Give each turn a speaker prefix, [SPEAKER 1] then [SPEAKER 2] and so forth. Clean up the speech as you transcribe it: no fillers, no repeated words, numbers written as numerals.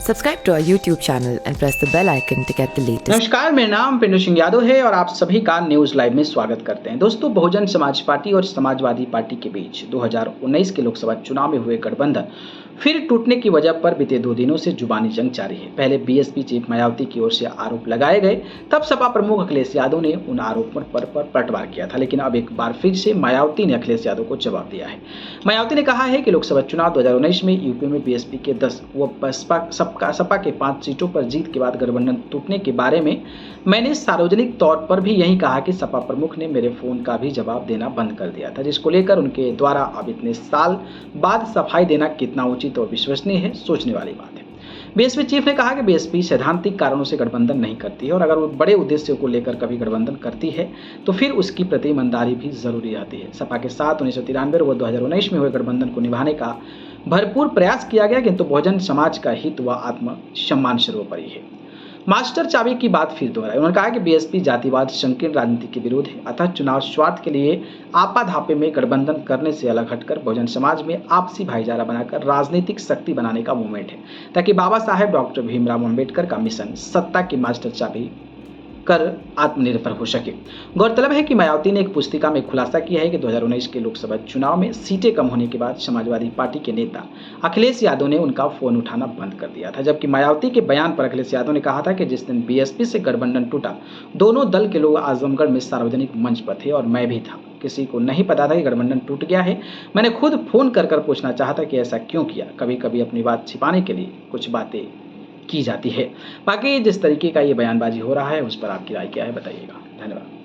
[SPEAKER 1] Subscribe to our YouTube channel and press the bell icon to get the latest.
[SPEAKER 2] नमस्कार, मेरा नाम पिंटू सिंह यादव है और आप सभी का न्यूज लाइव में स्वागत करते हैं। दोस्तों, बहुजन समाज पार्टी और समाजवादी पार्टी के बीच 2019 के लोकसभा चुनाव में हुए गठबंधन फिर टूटने की वजह पर बीते 2 दिनों से जुबानी जंग जारी है। पहले बीएसपी चीफ मायावती की ओर से आरोप लगाए गए, तब सपा प्रमुख अखिलेश यादव ने उन आरोपों पर पलटवार किया था, लेकिन अब एक बार फिर से मायावती ने अखिलेश यादव को जवाब दिया है। मायावती ने कहा है कि लोकसभा चुनाव 2019 में यूपी में बीएसपी के 10 व सपा के 5 सीटों पर जीत के बाद गठबंधन टूटने के बारे में मैंने सार्वजनिक तौर पर भी यही कहा कि सपा प्रमुख ने मेरे फोन का भी जवाब देना बंद कर दिया था, जिसको लेकर उनके द्वारा अब इतने साल बाद सफाई देना कितना उचित और विश्वसनीय है, सोचने वाली बात है। बीएसपी चीफ ने कहा कि बीएसपी सैद्धांतिक कारणों से गठबंधन नहीं करती है और अगर वो बड़े उद्देश्यों को लेकर कभी गठबंधन करती है तो फिर उसकी प्रति ईमानदारी भी जरूरी रहती है। सपा के साथ 1993 व 2019 में हुए गठबंधन को निभाने का भरपूर प्रयास किया गया, किंतु बहुजन समाज का हित व आत्म सम्मान सर्वोपरि है। मास्टर चाबी की बात फिर दोहराई। उन्होंने कहा कि बीएसपी जातिवाद संकीर्ण राजनीति के विरुद्ध है, अतः चुनाव स्वार्थ के लिए आपाधापे में गठबंधन करने से अलग हटकर बहुजन समाज में आपसी भाईचारा बनाकर राजनीतिक शक्ति बनाने का मूवमेंट है, ताकि बाबा साहेब डॉक्टर भीमराव अम्बेडकर का मिशन सत्ता की मास्टर चाबी कर आत्मनिर्भर हो सके। गौरतलब है कि मायावती ने एक पुस्तिका में खुलासा किया है कि 2019 के लोकसभा चुनाव में सीटें कम होने के बाद समाजवादी पार्टी के नेता अखिलेश यादव ने उनका फोन उठाना बंद कर दिया था, जबकि मायावती के बयान पर अखिलेश यादव ने कहा था कि जिस दिन बीएसपी से गठबंधन टूटा, दोनों दल के लोग आजमगढ़ में सार्वजनिक मंच पर थे और मैं भी था। किसी को नहीं पता था कि गठबंधन टूट गया है। मैंने खुद फोन कर पूछना चाहा था कि ऐसा क्यों किया। कभी कभी अपनी बात छिपाने के लिए कुछ बातें की जाती है। बाकी जिस तरीके का ये बयानबाजी हो रहा है उस पर आपकी राय क्या है, बताइएगा। धन्यवाद।